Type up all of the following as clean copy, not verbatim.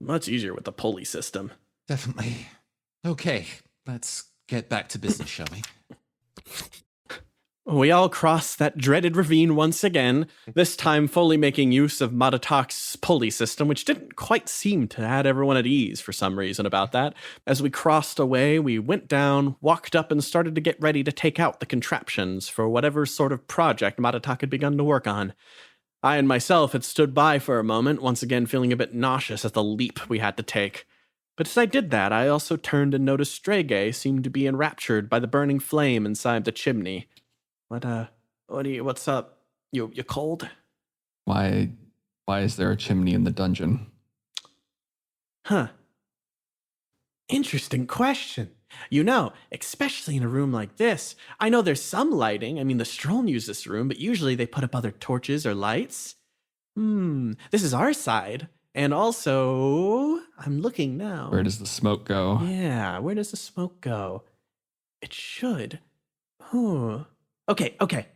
Much easier with the pulley system. Definitely. Okay, let's get back to business, shall we? We all crossed that dreaded ravine once again, this time fully making use of Matatak's pulley system, which didn't quite seem to add everyone at ease for some reason about that. As we crossed away, we went down, walked up, and started to get ready to take out the contraptions for whatever sort of project Matatak had begun to work on. I and myself had stood by for a moment, once again feeling a bit nauseous at the leap we had to take. But as I did that, I also turned and noticed Straga seemed to be enraptured by the burning flame inside the chimney. What's up? You cold? Why is there a chimney in the dungeon? Huh. Interesting question. Especially in a room like this, I know there's some lighting. I mean, the Stroln use this room, but usually they put up other torches or lights. This is our side. And also, I'm looking now. Where does the smoke go? Yeah, where does the smoke go? It should. Okay.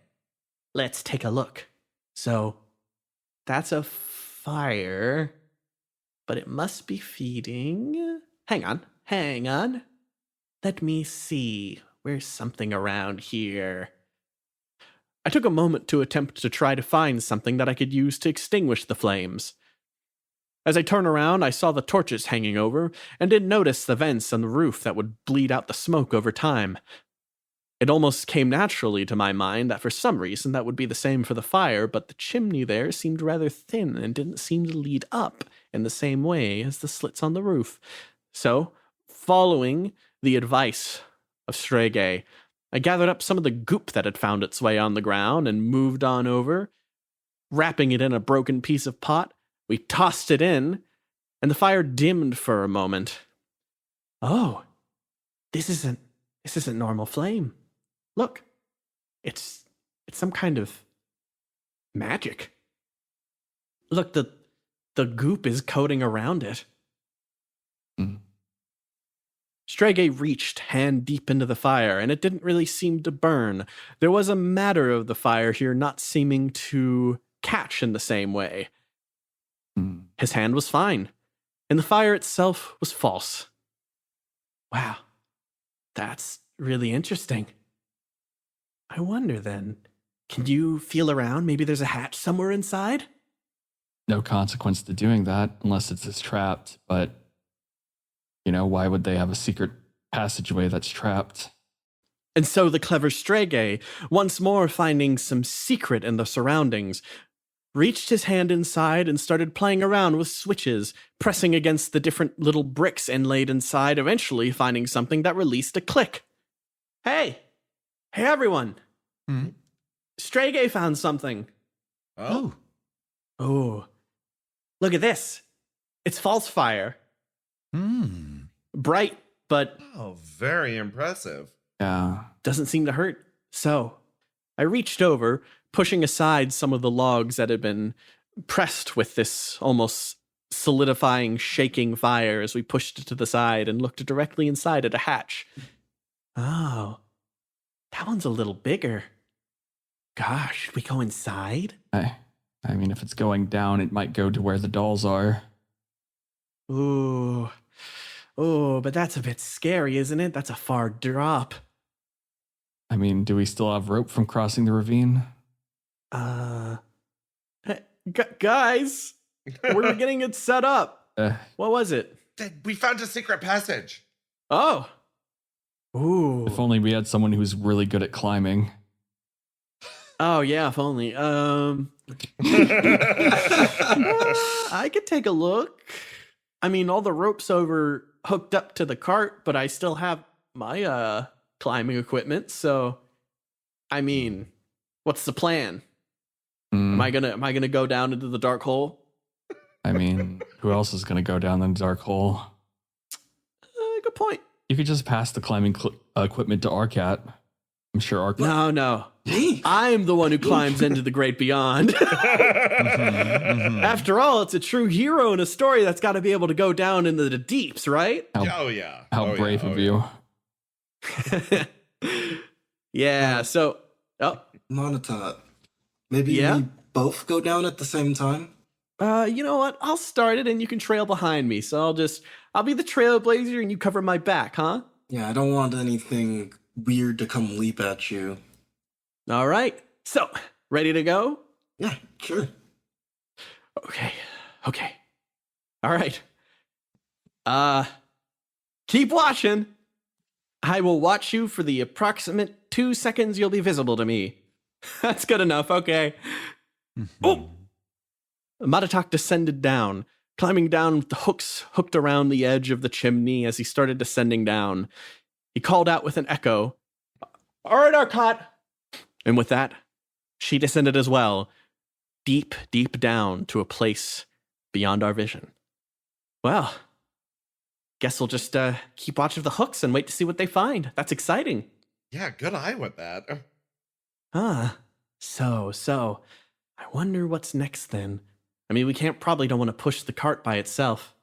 Let's take a look. So, that's a fire, but it must be feeding. Hang on. Let me see. Where's something around here? I took a moment to attempt to try to find something that I could use to extinguish the flames. As I turned around, I saw the torches hanging over, and didn't notice the vents on the roof that would bleed out the smoke over time. It almost came naturally to my mind that for some reason that would be the same for the fire, but the chimney there seemed rather thin and didn't seem to lead up in the same way as the slits on the roof. So, following the advice of Straga, I gathered up some of the goop that had found its way on the ground and moved on over. Wrapping it in a broken piece of pot, we tossed it in, and the fire dimmed for a moment. Oh, this isn't normal flame. Look, it's some kind of magic. Look, the goop is coating around it. Straga reached hand deep into the fire, and it didn't really seem to burn. There was a matter of the fire here not seeming to catch in the same way. His hand was fine, and the fire itself was false. Wow, that's really interesting. I wonder then, can you feel around? Maybe there's a hatch somewhere inside? No consequence to doing that unless it's trapped, but why would they have a secret passageway that's trapped? And so the clever Straga, once more finding some secret in the surroundings, reached his hand inside and started playing around with switches, pressing against the different little bricks inlaid inside, eventually finding something that released a click. Hey everyone! Straga found something. Oh, look at this. It's false fire. Bright, but very impressive. Yeah. Doesn't seem to hurt. So, I reached over, pushing aside some of the logs that had been pressed with this almost solidifying, shaking fire as we pushed it to the side and looked directly inside at a hatch. Oh, that one's a little bigger. Gosh, should we go inside? I mean, if it's going down, it might go to where the dolls are. Ooh, but that's a bit scary, isn't it? That's a far drop. I mean, do we still have rope from crossing the ravine? Guys, we're getting it set up. What was it? We found a secret passage. Oh. Ooh. If only we had someone who's really good at climbing. Oh, yeah, if only. I could take a look. I mean, all the ropes over hooked up to the cart, but I still have my climbing equipment, so I mean, what's the plan? Am I gonna go down into the dark hole? I mean, who else is gonna go down the dark hole? Good point. You could just pass the climbing equipment to Arcat. I'm sure Arcat. No. I'm the one who climbs into the great beyond. After all, it's a true hero in a story that's got to be able to go down into the deeps, right? How brave of you. Yeah, so... Oh. Monotone. Maybe we both go down at the same time? You know what? I'll start it and you can trail behind me. So I'll be the trailblazer and you cover my back, huh? Yeah, I don't want anything weird to come leap at you. All right. So, ready to go? Yeah, sure. Okay. All right. Keep watching. I will watch you for the approximate 2 seconds you'll be visible to me. That's good enough, okay. Oh! Matatak descended down, climbing down with the hooks hooked around the edge of the chimney as he started descending down. He called out with an echo, "All right, Arcot!" And with that, she descended as well, deep, deep down to a place beyond our vision. Well, guess we'll just keep watch of the hooks and wait to see what they find. That's exciting. Yeah, good eye with that. So, I wonder what's next then. I mean, we probably don't want to push the cart by itself.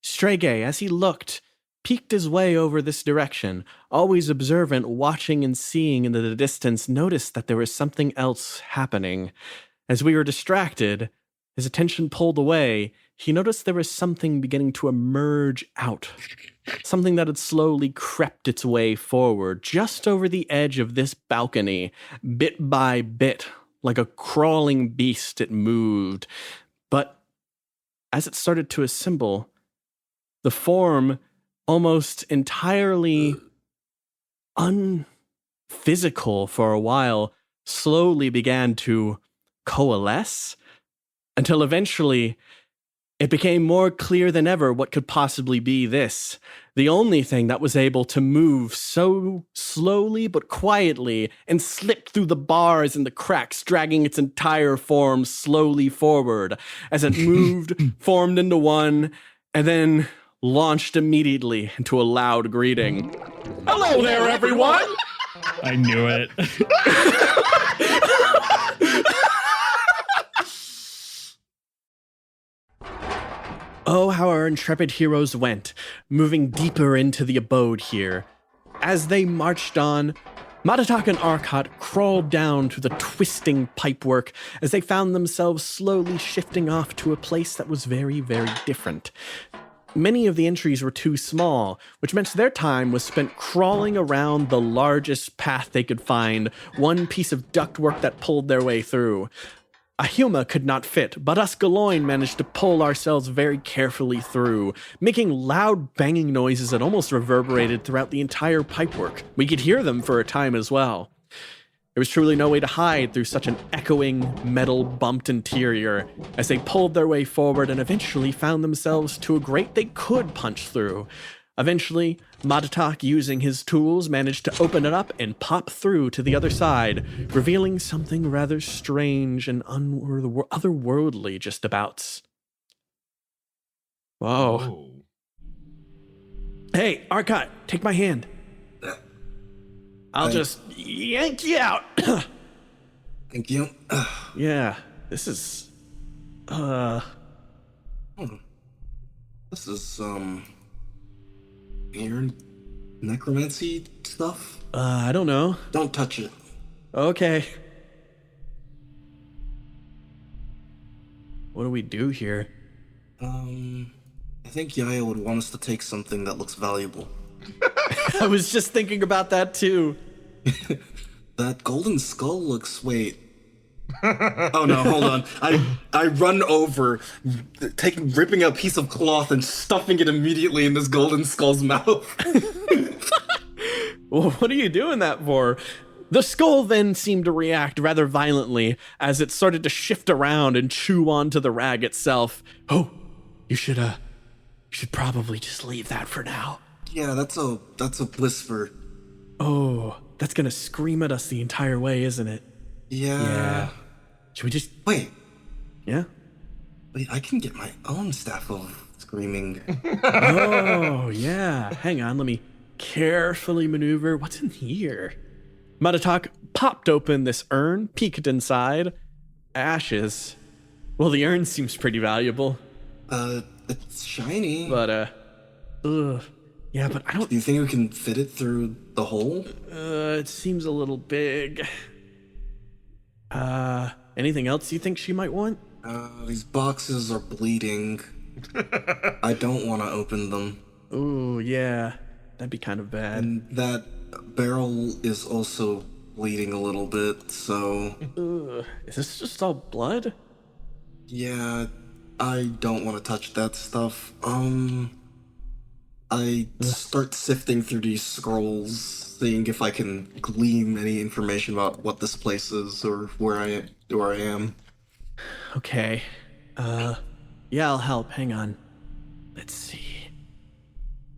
Straga, as he looked, peeked his way over this direction, always observant, watching and seeing in the distance, noticed that there was something else happening. As we were distracted, his attention pulled away, he noticed there was something beginning to emerge out. Something that had slowly crept its way forward, just over the edge of this balcony, bit by bit. Like a crawling beast, it moved. But as it started to assemble, the form, almost entirely unphysical for a while, slowly began to coalesce until eventually it became more clear than ever what could possibly be this. The only thing that was able to move so slowly but quietly and slip through the bars and the cracks, dragging its entire form slowly forward as it moved, formed into one, and then launched immediately into a loud greeting. "Hello there, everyone!" I knew it. Oh, how our intrepid heroes went, moving deeper into the abode here. As they marched on, Matatak and Arcot crawled down to the twisting pipework as they found themselves slowly shifting off to a place that was very, very different. Many of the entries were too small, which meant their time was spent crawling around the largest path they could find, one piece of ductwork that pulled their way through. A Huma could not fit, but us Galoin managed to pull ourselves very carefully through, making loud banging noises that almost reverberated throughout the entire pipework. We could hear them for a time as well. There was truly no way to hide through such an echoing, metal-bumped interior, as they pulled their way forward and eventually found themselves to a grate they could punch through. Eventually, Matatak, using his tools, managed to open it up and pop through to the other side, revealing something rather strange and otherworldly just abouts. Whoa. Oh. Hey, Arcot, take my hand. I'll just yank you out. Thank you. Yeah, this is... This is, weird necromancy stuff. I don't know. Don't touch it. Okay. What do we do here? I think Yaya would want us to take something that looks valuable. I was just thinking about that too. That golden skull looks... Wait. Oh no, hold on. I run over, ripping a piece of cloth and stuffing it immediately in this golden skull's mouth. Well, what are you doing that for? The skull then seemed to react rather violently as it started to shift around and chew onto the rag itself. Oh, you should probably just leave that for now. Yeah, that's a whisper. Oh, that's gonna scream at us the entire way, isn't it? Yeah. Should we just... Wait, Yeah? I can get my own staff of screaming. Oh, yeah. Hang on, let me carefully maneuver. What's in here? Matatak popped open this urn, peeked inside. Ashes. Well, the urn seems pretty valuable. It's shiny. But, yeah, but I don't... Do you think we can fit it through the hole? It seems a little big. Anything else you think she might want? These boxes are bleeding. I don't want to open them. Ooh, yeah. That'd be kind of bad. And that barrel is also bleeding a little bit, so... Ugh. Is this just all blood? Yeah, I don't want to touch that stuff. I start sifting through these scrolls, seeing if I can glean any information about what this place is or where I am. Okay. Yeah, I'll help. Hang on. Let's see.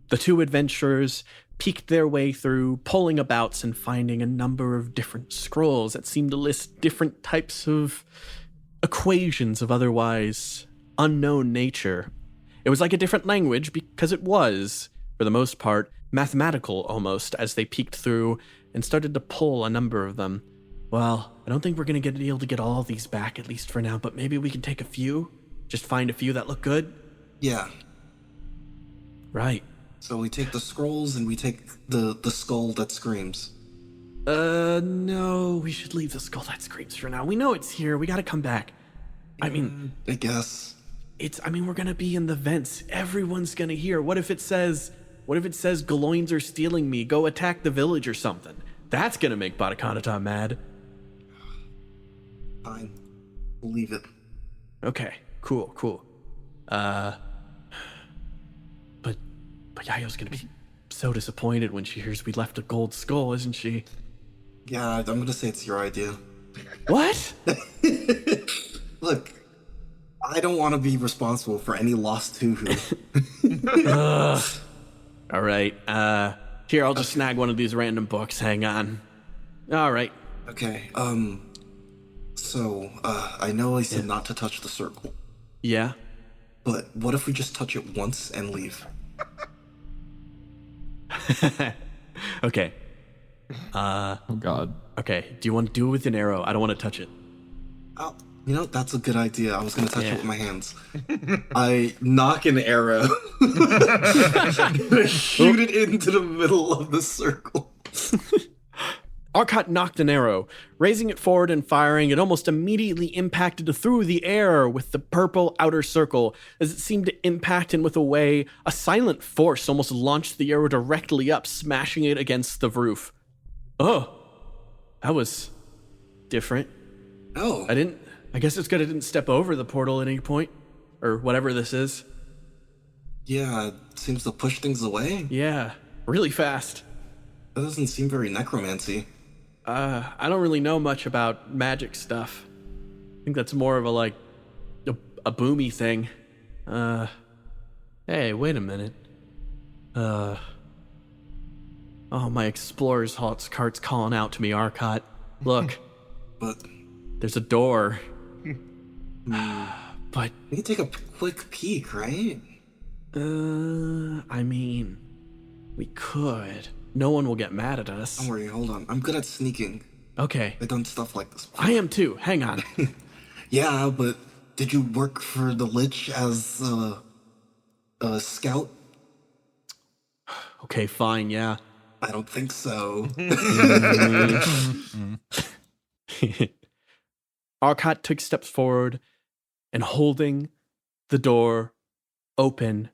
The two adventurers peeked their way through, pulling abouts and finding a number of different scrolls that seemed to list different types of equations of otherwise unknown nature. It was like a different language because it was, for the most part, mathematical almost, as they peeked through and started to pull a number of them. Well, I don't think we're going to be able to get all of these back, at least for now, but maybe we can take a few? Just find a few that look good? Yeah. Right. So we take the scrolls and we take the skull that screams. No, we should leave the skull that screams for now. We know it's here. We gotta come back. I mean, I guess. we're gonna be in the vents. Everyone's gonna hear. What if it says Galoins are stealing me? Go attack the village or something. That's gonna make Batakanata mad. Fine. We'll leave it. Okay, cool. But Yayo's gonna be so disappointed when she hears we left a gold skull, isn't she? Yeah, I'm gonna say it's your idea. What? Look, I don't want to be responsible for any lost Tuhu. All right. Here, I'll just snag one of these random books. Hang on. All right. Okay, so, I know I said not to touch the circle, Yeah. but what if we just touch it once and leave? Okay. Oh God. Okay. Do you want to do it with an arrow? I don't want to touch it. Oh, that's a good idea. I was gonna touch it with my hands. I knock an arrow. Shoot it into the middle of the circle. Arcot knocked an arrow. Raising it forward and firing, it almost immediately impacted through the air with the purple outer circle. As it seemed to impact in with a silent force almost launched the arrow directly up, smashing it against the roof. Oh, that was different. Oh. I guess it's good I didn't step over the portal at any point. Or whatever this is. Yeah, it seems to push things away. Yeah, really fast. That doesn't seem very necromancy. I don't really know much about magic stuff. I think that's more of a boomy thing. Hey, wait a minute. Oh, my explorer's cart's calling out to me, Arcot. Look. But There's a door. But we can take a quick peek, right? we could. No one will get mad at us. Don't worry, hold on. I'm good at sneaking. Okay. I've done stuff like this before. I am too. Hang on. Yeah, but did you work for the Lich as a scout? Okay, fine, yeah. I don't think so. Arcot took steps forward and, holding the door open,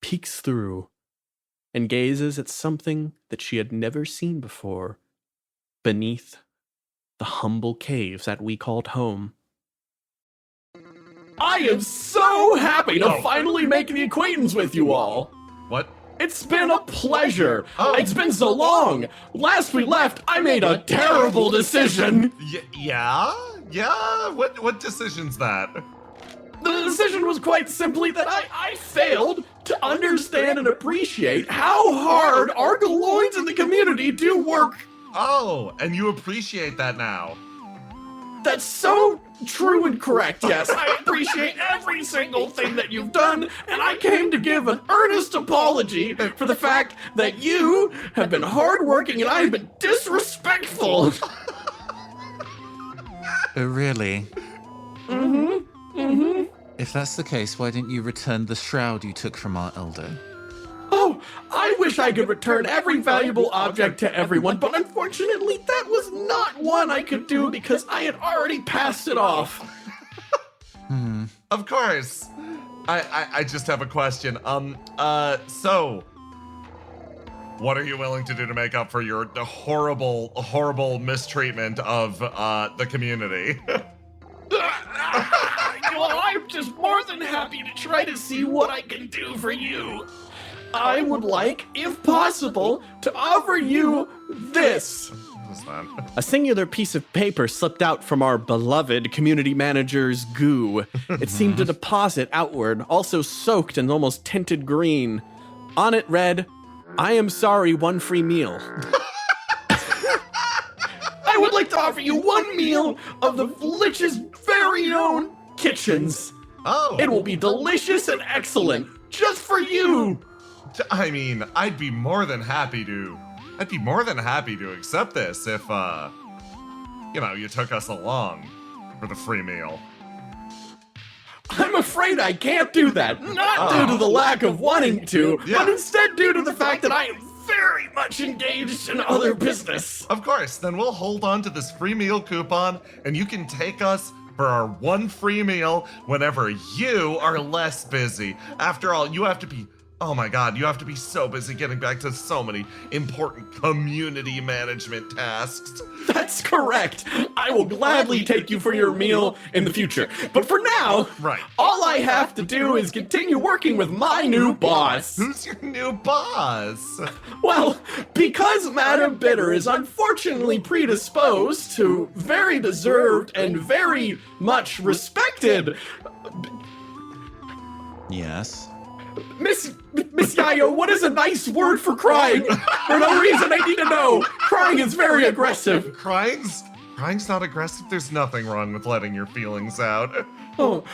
peeks through and gazes at something that she had never seen before beneath the humble caves that we called home. I am so happy to finally make the acquaintance with you all. What? It's been a pleasure. Oh. It's been so long. Last we left, I made a terrible decision. Yeah? What decision's that? The decision was quite simply that I failed to understand and appreciate how hard our Galoins in the community do work. Oh, and you appreciate that now. That's so true and correct, yes. I appreciate every single thing that you've done, and I came to give an earnest apology for the fact that you have been hardworking and I have been disrespectful. Oh, really? Mm-hmm. If that's the case, why didn't you return the shroud you took from our elder? Oh, I wish I could return every valuable object to everyone, but unfortunately that was not one I could do because I had already passed it off. Of course. I just have a question. So what are you willing to do to make up for the horrible mistreatment of the community? Well, I'm just more than happy to try to see what I can do for you. I would like, if possible, to offer you this. What's that? A singular piece of paper slipped out from our beloved community manager's goo. It seemed to deposit outward, also soaked and almost tinted green. On it read, "I am sorry, 1 free meal." I would like to offer you 1 meal of the Lich's very own kitchens. Oh. It will be delicious and excellent, just for you. I mean, I'd be more than happy to accept this if, you took us along for the free meal. I'm afraid I can't do that, not due to the lack of wanting to, but instead due to the fact that I am very much engaged in other business. Of course, then we'll hold on to this free meal coupon, and you can take us for our 1 free meal whenever you are less busy. After all, you have to be so busy getting back to so many important community management tasks. That's correct. I will gladly take you for your meal in the future. But for now, Right. all I have to do is continue working with my new boss. Who's your new boss? Well, because Madam Bitter is unfortunately predisposed to very deserved and very much respected Yes. Miss Yayo, what is a nice word for crying? For no reason I need to know. Crying is very aggressive. Crying's not aggressive. There's nothing wrong with letting your feelings out. Oh,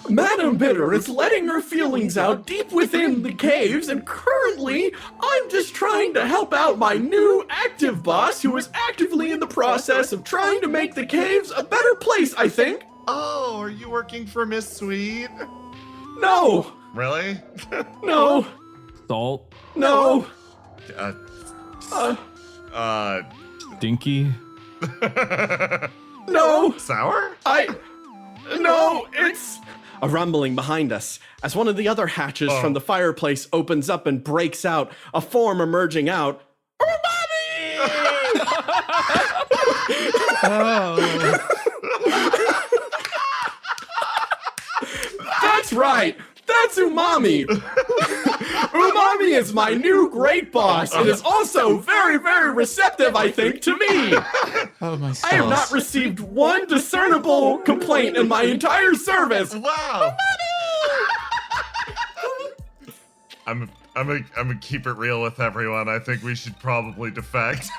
Madam Bitter is letting her feelings out deep within the caves, and currently I'm just trying to help out my new active boss who is actively in the process of trying to make the caves a better place, I think. Oh, are you working for Miss Sweet? No, Really? no, Salt, no. Dinky. No, Sour? no, it's a rumbling behind us as one of the other hatches from the fireplace opens up and breaks out, a form emerging out. Oh. That's right. That's Umami. Umami is my new great boss and is also very, very receptive, I think, to me. Oh my stars. I have not received one discernible complaint in my entire service. Wow. I'm gonna keep it real with everyone. I think we should probably defect.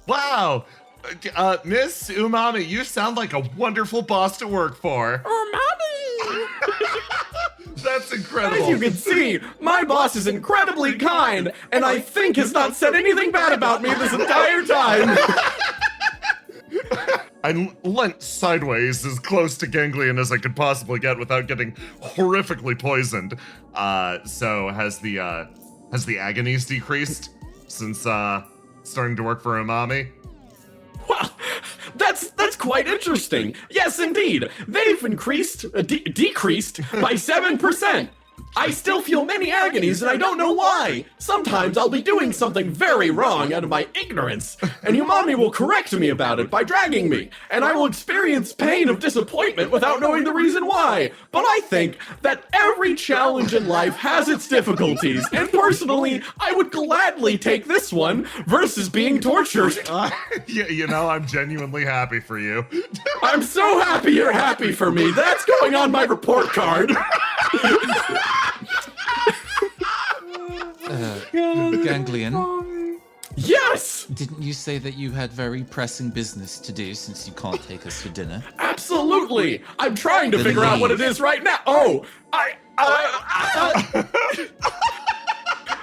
Wow. Miss Umami, you sound like a wonderful boss to work for. Umami! That's incredible. As you can see, my boss is incredibly kind, and I think has not said anything bad about me this entire time. I leant sideways as close to ganglion as I could possibly get without getting horrifically poisoned. So has the agonies decreased since starting to work for Umami? Well, that's quite interesting. Yes, indeed. They've decreased by 7%. I still feel many agonies and I don't know why. Sometimes I'll be doing something very wrong out of my ignorance, and Umami will correct me about it by dragging me, and I will experience pain of disappointment without knowing the reason why. But I think that every challenge in life has its difficulties, and personally, I would gladly take this one versus being tortured. I'm genuinely happy for you. I'm so happy you're happy for me. That's going on my report card. Ganglion, Yes! didn't you say that you had very pressing business to do since you can't take us for dinner? Absolutely! I'm trying to Then figure out what it leave. is right now. Oh!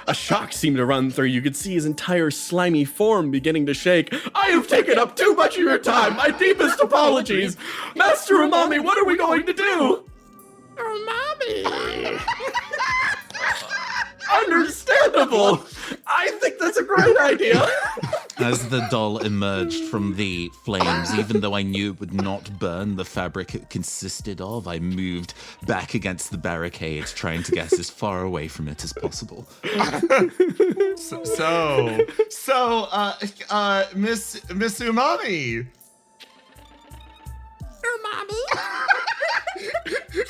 A shock seemed to run through. You could see his entire slimy form beginning to shake. I have taken up too much of your time. My deepest apologies. Master Umami, what are we going to do? Umami! Understandable. I think that's a great idea. As the doll emerged from the flames, even though I knew it would not burn the fabric it consisted of, I moved back against the barricade, trying to get as far away from it as possible. Miss Umami.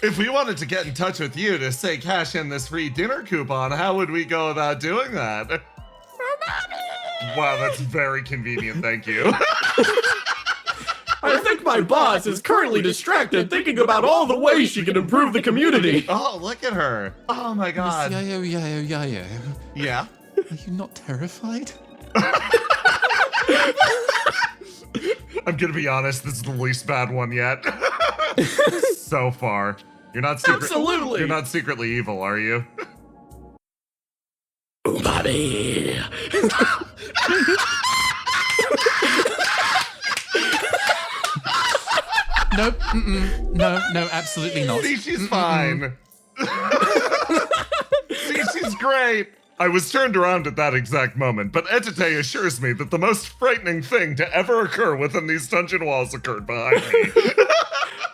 If we wanted to get in touch with you to say cash in this free dinner coupon, how would we go about doing that? Wow, that's very convenient, thank you. I think my boss is currently distracted thinking about all the ways she can improve the community. Oh, look at her. Oh my god. Yayo. Yeah? Are you not terrified? I'm gonna be honest, this is the least bad one yet. So far. You're not Absolutely. You're not secretly evil, are you? Umami. Nope. No, absolutely not. See, she's fine. See, she's great. I was turned around at that exact moment, but Etite assures me that the most frightening thing to ever occur within these dungeon walls occurred behind me.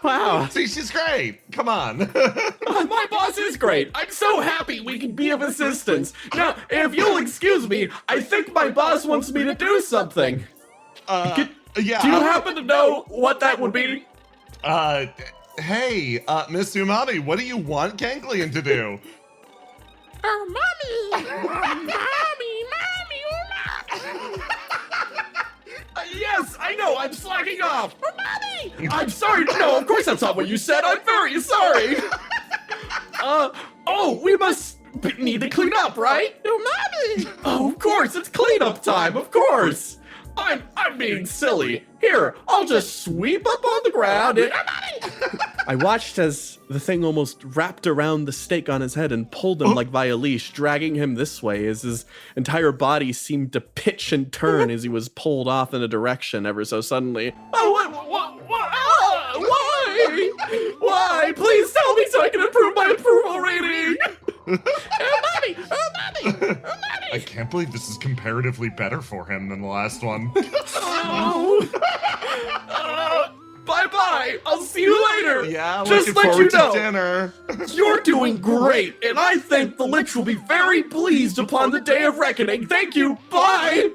Wow. See, she's great. Come on. My boss is great. I'm so happy we can be of assistance. Now, if you'll excuse me, I think my boss wants me to do something. Yeah. Do you happen to know what that would be? Hey, Miss Umami, what do you want Ganglion to do? Oh, mommy! Yes, I know, I'm slacking off! Oh, mommy! I'm sorry, no, of course that's not what you said, I'm very sorry! We must need to clean up, right? Oh, mommy! Oh, of course, it's cleanup time, of course! I'm being silly. Here, I'll just sweep up on the ground and... I watched as the thing almost wrapped around the stake on his head and pulled him like via leash, dragging him this way as his entire body seemed to pitch and turn as he was pulled off in a direction ever so suddenly. Oh, why? Why? Please tell me so I can improve my approval rating! Mommy! I can't believe this is comparatively better for him than the last one. Bye-bye! I'll see you later! Yeah, just looking let you forward to know, dinner. you're doing great, and I think the Lich will be very pleased upon the day of reckoning. Thank you! Bye!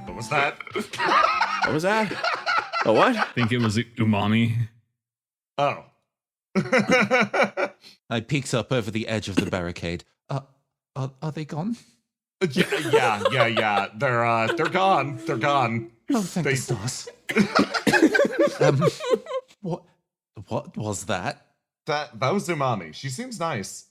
What was that? What was that? A what? I think it was Umami. Oh. I peeked up over the edge of the barricade. Are they gone? Yeah. They're gone. They're gone. Oh, thank the stars. What was that? That was Umami. She seems nice.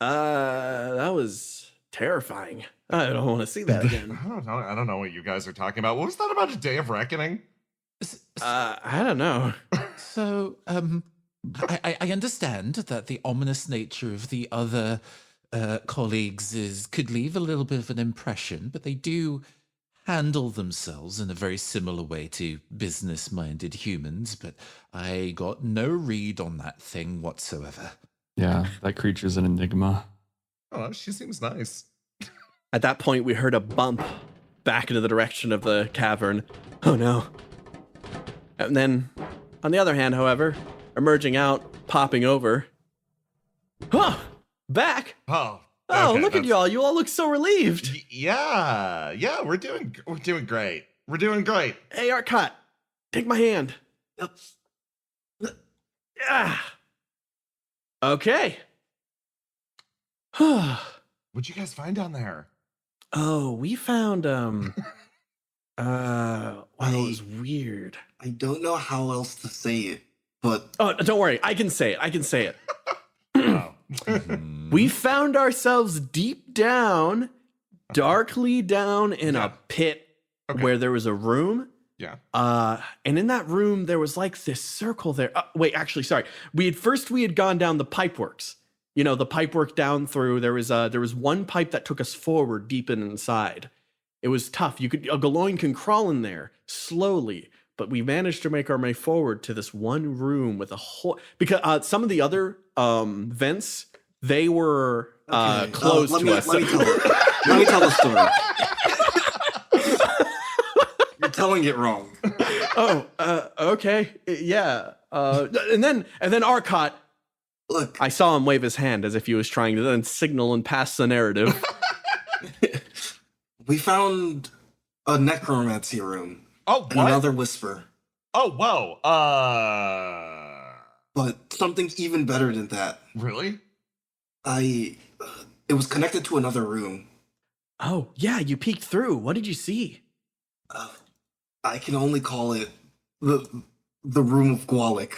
That was terrifying. I don't want to see that again. I don't know what you guys are talking about. What was that about a day of reckoning? I don't know. So, I understand that the ominous nature of the other colleagues could leave a little bit of an impression, but they do handle themselves in a very similar way to business-minded humans, but I got no read on that thing whatsoever. Yeah, that creature's an enigma. Oh, she seems nice. At that point, we heard a bump back into the direction of the cavern. Oh no. And then, on the other hand, however, emerging out, popping over. Huh! Back! Oh, Oh, okay, look at y'all. You all look so relieved. Yeah, we're doing great. We're doing great. Hey, Arcot, take my hand. Yeah. Okay. What'd you guys find down there? Oh, we found, wow, it was weird. I don't know how else to say it, but... Oh, don't worry. I can say it. Oh. We found ourselves deep down, darkly down in a pit where there was a room. Yeah. And in that room, there was like this circle there. Wait, actually, sorry. We had gone down the pipeworks. You know, the pipework down through, there was one pipe that took us forward deep inside. It was tough. A Galoin can crawl in there slowly, but we managed to make our way forward to this one room with a whole, because some of the other vents, they were close let to me, us. Let me tell it. Let me tell the story. You're telling it wrong. Okay, yeah. And then Arcot. Look, I saw him wave his hand as if he was trying to then signal and pass the narrative. we found a necromancy room. Oh, And what? another whisper. Oh, whoa. But something even better than that. Really? It was connected to another room. Oh, yeah, you peeked through. What did you see? I can only call it the room of Gwalik.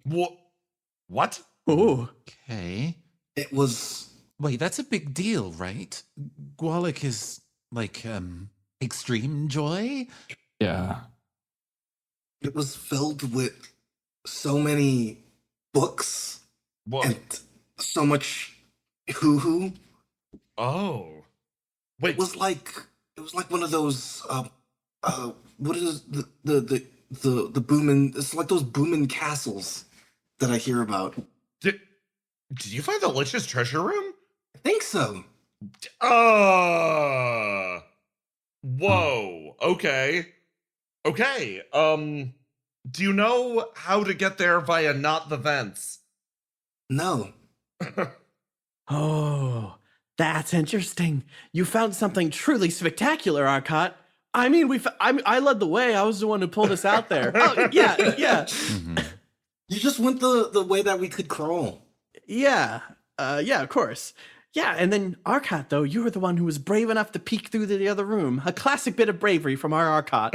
What? Oh, Okay. It was Wait, that's a big deal, right? Gwalik is like extreme joy? Yeah. it was filled with so many books What? and so much hoo-hoo. Oh. Wait. It was like one of those what is the boomin', it's like those boomin' castles that I hear about. Did you find the Lich's treasure room? I think so. Whoa. Okay. Okay. Do you know how to get there via not the vents? No. oh, that's interesting. You found something truly spectacular, Arcot. I mean, I led the way. I was the one who pulled us out there. Oh, yeah. Mm-hmm. You just went the way that we could crawl. Yeah, of course. Yeah, and then Arcot, though, you were the one who was brave enough to peek through the other room. A classic bit of bravery from our Arcot.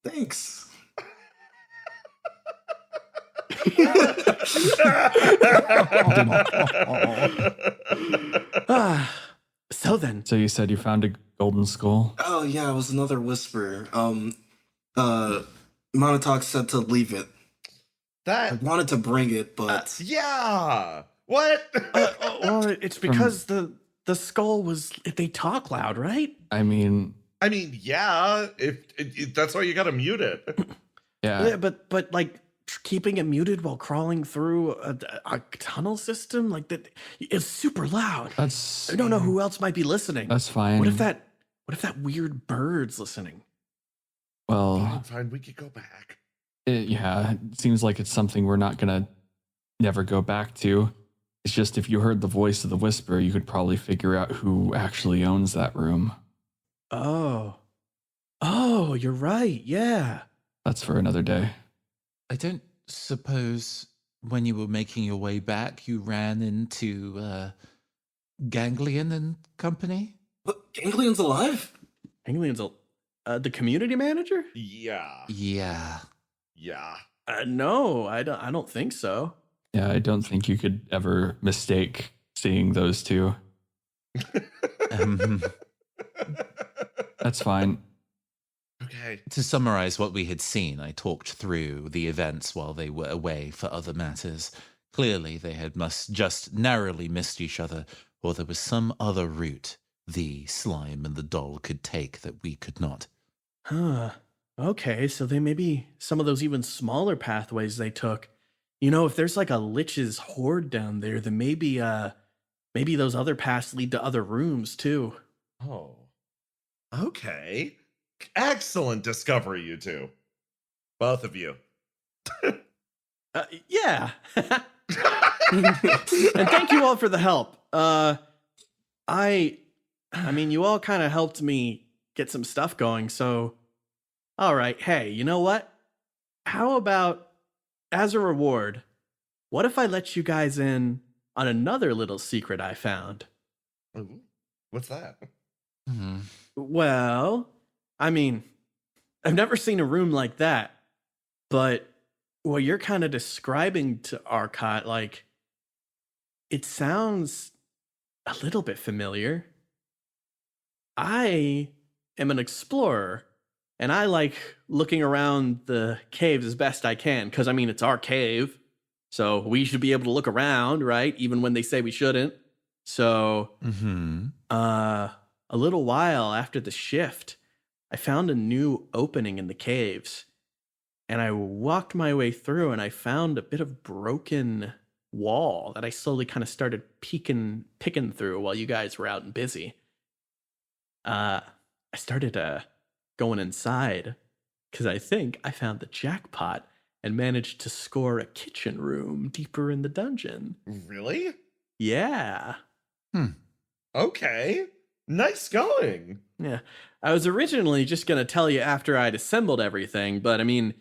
Thanks. So then, So you said you found a golden skull? Oh yeah, it was another whisper. Monotalk said to leave it. I That. wanted to bring it, but Yeah. What? well, it's because the skull was, if they talk loud, right? I mean, I mean, yeah. If that's why you gotta mute it. yeah. Yeah, but like keeping it muted while crawling through a tunnel system like that is super loud. That's I don't know who else might be listening. that's fine. What if that weird bird's listening? Well, Fine, we could go back. yeah, it seems like it's something we're not gonna never go back to. It's just if you heard the voice of the whisper, you could probably figure out who actually owns that room. Oh, you're right. Yeah. That's for another day. I don't suppose when you were making your way back, you ran into Ganglion and company? What, Ganglion's alive? Anglion's the community manager? Yeah. Yeah. Yeah. No, I don't think so. Yeah, I don't think you could ever mistake seeing those two. Um, That's fine. Okay. To summarize what we had seen, I talked through the events while they were away for other matters. Clearly, they had must just narrowly missed each other, or there was some other route the slime and the doll could take that we could not. Huh. Okay, so they may be some of those even smaller pathways they took. You know, if there's like a lich's horde down there, then maybe those other paths lead to other rooms too. Oh. Okay. Excellent discovery, you two. Both of you. Yeah. And thank you all for the help. I mean, you all kind of helped me get some stuff going, so all right, hey, you know what? How about, as a reward, what if I let you guys in on another little secret I found? Ooh, what's that? Hmm. Well, I mean, I've never seen a room like that, but what you're kind of describing to Arcot, like, it sounds a little bit familiar. I am an explorer, and I like looking around the caves as best I can, because, I mean, it's our cave, so we should be able to look around, right? Even when they say we shouldn't. So, Mm-hmm. a little while after the shift, I found a new opening in the caves, and I walked my way through, and I found a bit of broken wall that I slowly kind of started picking through while you guys were out and busy. I started going inside because I think I found the jackpot and managed to score a kitchen room deeper in the dungeon. Really? Yeah. Okay. Nice going. Yeah. I was originally just going to tell you after I'd assembled everything, but I mean,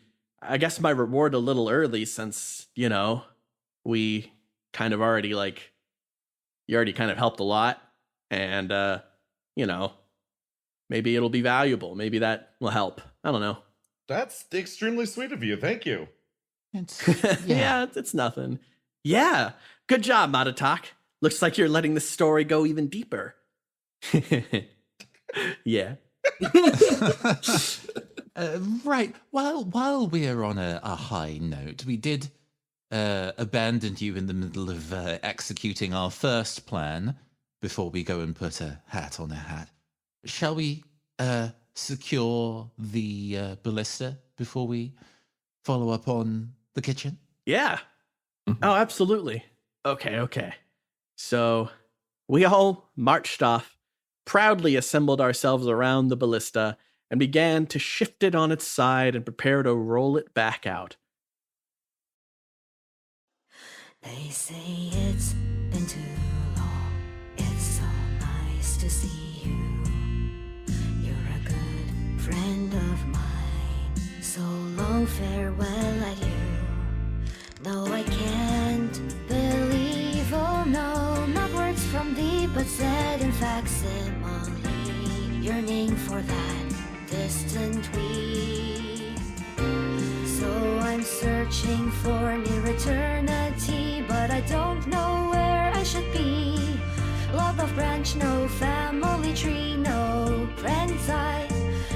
I guess my reward a little early since, you know, we kind of already you already kind of helped a lot, and you know, maybe it'll be valuable. Maybe that will help. I don't know. That's extremely sweet of you. Thank you. Yeah, it's nothing. Yeah. Good job, Matatak. Looks like you're letting the story go even deeper. Yeah. Right. While we're on a high note, we did abandon you in the middle of executing our first plan before we go and put a hat on a hat. Shall we secure the ballista before we follow up on the kitchen? Yeah. Oh, absolutely. Okay. So we all marched off, proudly assembled ourselves around the ballista, and began to shift it on its side and prepare to roll it back out. They say it's been too long. It's so nice to see you. You're a good friend of mine. So long farewell at you. No, I can't believe, oh no, not words from thee, but said in facsimile, yearning for that distant we. So I'm searching for near eternity, but I don't know where I should be. Love of branch, no family tree, no friends I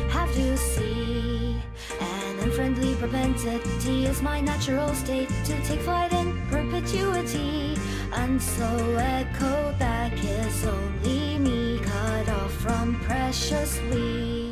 have to see. An unfriendly propensity is my natural state to take flight in perpetuity. And so echo back is only me, cut off from precious we.